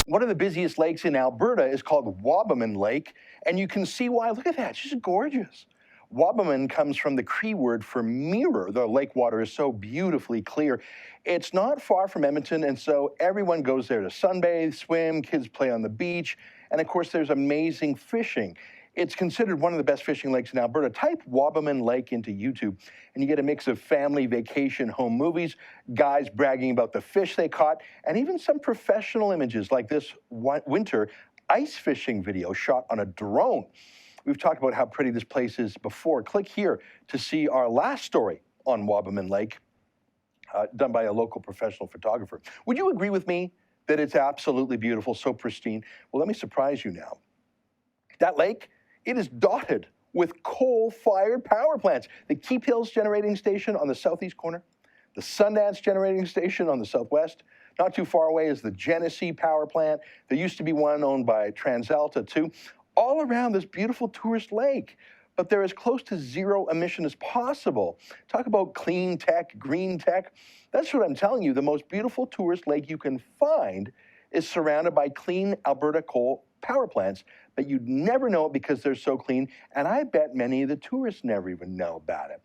One of the busiest lakes in Alberta is called Wabamun Lake, and you can see why. Look at that, it's just gorgeous. Wabamun comes from the Cree word for mirror. The lake water is so beautifully clear. It's not far from Edmonton, and so everyone goes there to sunbathe, swim, kids play on the beach, and of course there's amazing fishing. It's considered one of the best fishing lakes in Alberta. Type Wabamun Lake into YouTube, and you get a mix of family vacation home movies, guys bragging about the fish they caught, and even some professional images like this winter ice fishing video shot on a drone. We've talked about how pretty this place is before. Click here to see our last story on Wabamun Lake, done by a local professional photographer. Would you agree with me that it's absolutely beautiful, so pristine? Well, let me surprise you now. That lake, it is dotted with coal-fired power plants. The Keep Hills Generating Station on the southeast corner, the Sundance Generating Station on the southwest. Not too far away is the Genesee Power Plant. There used to be one owned by TransAlta too. All around this beautiful tourist lake, but they're as close to zero emission as possible. Talk about clean tech, green tech. That's what I'm telling you. The most beautiful tourist lake you can find is surrounded by clean Alberta coal power plants, but you'd never know it because they're so clean, and I bet many of the tourists never even know about it.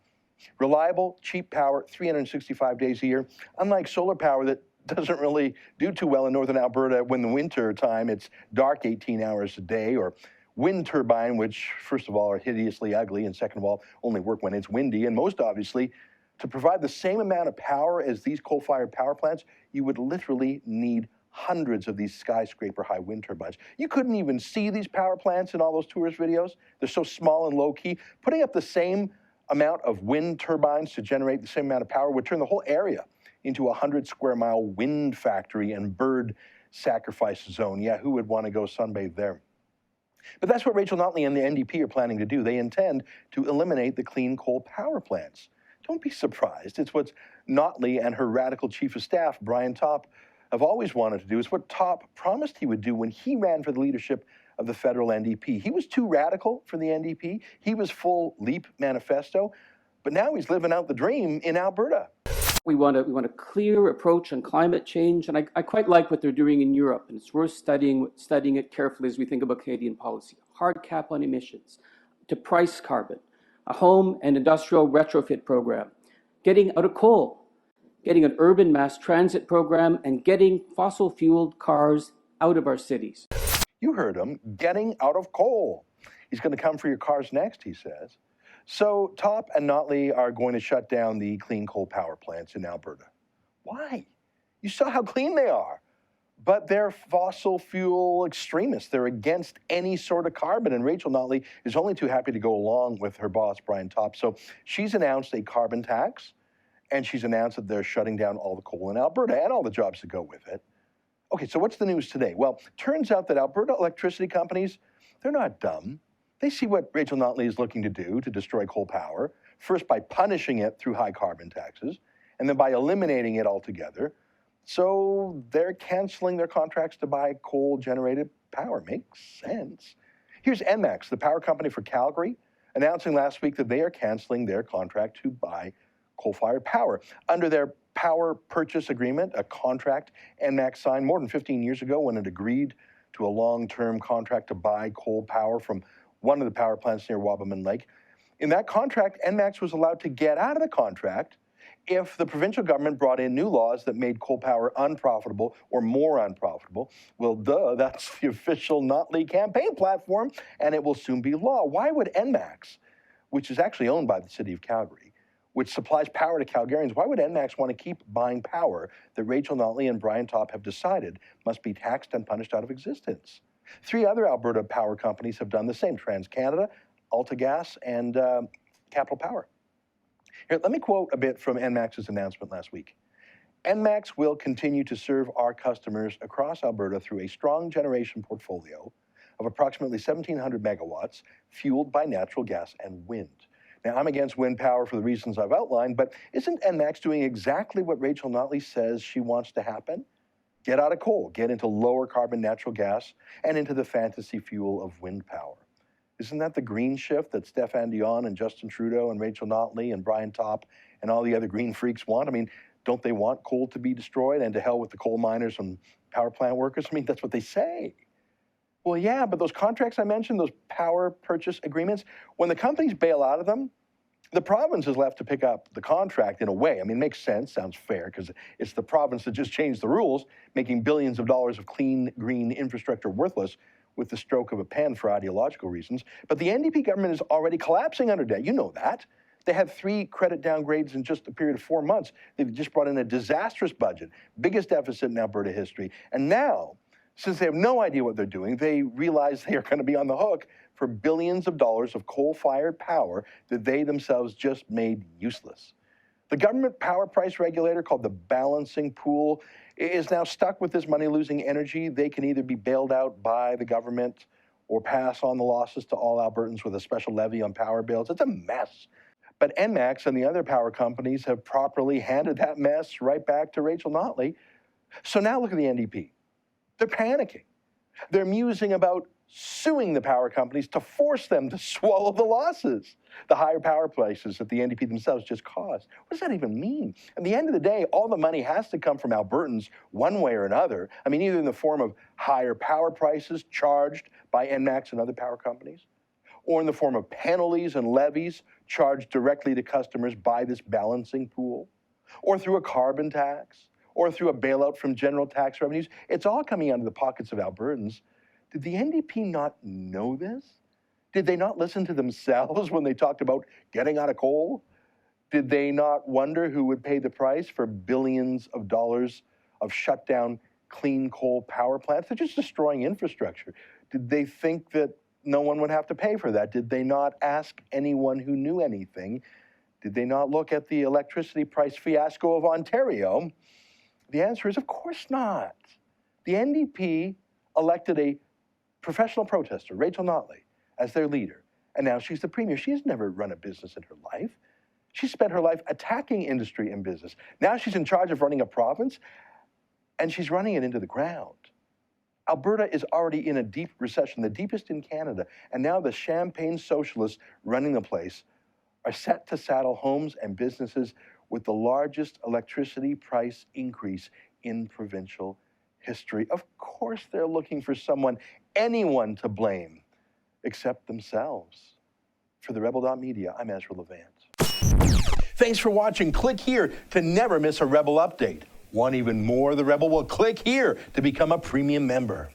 Reliable, cheap power, 365 days a year, unlike solar power that doesn't really do too well in northern Alberta when the winter time it's dark 18 hours a day, or wind turbine, which first of all are hideously ugly, and second of all only work when it's windy, and most obviously, to provide the same amount of power as these coal-fired power plants, you would literally need hundreds of these skyscraper-high wind turbines. You couldn't even see these power plants in all those tourist videos. They're so small and low-key. Putting up the same amount of wind turbines to generate the same amount of power would turn the whole area into a 100-square-mile wind factory and bird sacrifice zone. Yeah, who would want to go sunbathe there? But that's what Rachel Notley and the NDP are planning to do. They intend to eliminate the clean coal power plants. Don't be surprised. It's what Notley and her radical chief of staff, Brian Topp, have always wanted to do. It's what Topp promised he would do when he ran for the leadership of the federal NDP. He was too radical for the NDP. He was full LEAP manifesto, but now he's living out the dream in Alberta. We want a clear approach on climate change, and I quite like what they're doing in Europe, and it's worth studying it carefully as we think about Canadian policy. Hard cap on emissions, to price carbon, a home and industrial retrofit program, getting out of coal, getting an urban mass transit program, and getting fossil-fueled cars out of our cities. You heard him, getting out of coal. He's going to come for your cars next, he says. So Topp and Notley are going to shut down the clean coal power plants in Alberta. Why? You saw how clean they are. But they're fossil fuel extremists. They're against any sort of carbon. And Rachel Notley is only too happy to go along with her boss, Brian Topp. So she's announced a carbon tax, and she's announced that they're shutting down all the coal in Alberta and all the jobs that go with it. Okay, so what's the news today? Well, turns out that Alberta electricity companies, they're not dumb. They see what Rachel Notley is looking to do to destroy coal power, first by punishing it through high carbon taxes, and then by eliminating it altogether. So they're canceling their contracts to buy coal-generated power. Makes sense. Here's ENMAX, the power company for Calgary, announcing last week that they are canceling their contract to buy coal-fired power. Under their power purchase agreement, a contract ENMAX signed more than 15 years ago when it agreed to a long-term contract to buy coal power from one of the power plants near Wabamun Lake. In that contract, ENMAX was allowed to get out of the contract if the provincial government brought in new laws that made coal power unprofitable or more unprofitable. Well, duh, that's the official Notley campaign platform, and it will soon be law. Why would ENMAX, which is actually owned by the city of Calgary, which supplies power to Calgarians, why would ENMAX want to keep buying power that Rachel Notley and Brian Topp have decided must be taxed and punished out of existence? 3 other Alberta power companies have done the same: TransCanada, AltaGas, and Capital Power. Here, let me quote a bit from ENMAX's announcement last week. ENMAX will continue to serve our customers across Alberta through a strong generation portfolio of approximately 1,700 megawatts fueled by natural gas and wind. Now, I'm against wind power for the reasons I've outlined, but isn't ENMAX doing exactly what Rachel Notley says she wants to happen? Get out of coal, get into lower carbon natural gas, and into the fantasy fuel of wind power. Isn't that the green shift that Stéphane Dion and Justin Trudeau and Rachel Notley and Brian Topp and all the other green freaks want? I mean, Don't they want coal to be destroyed and to hell with the coal miners and power plant workers? I mean, that's what they say. Well, yeah, but those contracts I mentioned, those power purchase agreements, when the companies bail out of them, the province is left to pick up the contract in a way. I mean, it makes sense, sounds fair, because it's the province that just changed the rules, making billions of dollars of clean, green infrastructure worthless with the stroke of a pen for ideological reasons. But the NDP government is already collapsing under debt. You know that. They had 3 credit downgrades in just a period of 4 months. They've just brought in a disastrous budget, biggest deficit in Alberta history. And now, since they have no idea what they're doing, they realize they are going to be on the hook for billions of dollars of coal-fired power that they themselves just made useless. The government power price regulator, called the Balancing Pool, is now stuck with this money-losing energy. They can either be bailed out by the government or pass on the losses to all Albertans with a special levy on power bills. It's a mess. But ENMAX and the other power companies have properly handed that mess right back to Rachel Notley. So now look at the NDP. They're panicking. They're musing about suing the power companies to force them to swallow the losses the higher power prices that the NDP themselves just caused. What does that even mean? At the end of the day, all the money has to come from Albertans one way or another. I mean, either in the form of higher power prices charged by ENMAX and other power companies, or in the form of penalties and levies charged directly to customers by this balancing pool, or through a carbon tax, or through a bailout from general tax revenues. It's all coming out of the pockets of Albertans. Did the NDP not know this? Did they not listen to themselves when they talked about getting out of coal? Did they not wonder who would pay the price for billions of dollars of shut down clean coal power plants? They're just destroying infrastructure. Did they think that no one would have to pay for that? Did they not ask anyone who knew anything? Did they not look at the electricity price fiasco of Ontario? The answer is, of course not. The NDP elected a professional protester, Rachel Notley, as their leader. And now she's the premier. She's never run a business in her life. She spent her life attacking industry and business. Now she's in charge of running a province, and she's running it into the ground. Alberta is already in a deep recession, the deepest in Canada. And now the champagne socialists running the place are set to saddle homes and businesses with the largest electricity price increase in provincial history. Of course they're looking for someone, anyone to blame, except themselves. For the Rebel.media, I'm Ezra Levant. Thanks for watching. Click here to never miss a Rebel update. Want even more of the Rebel? Well, click here to become a premium member.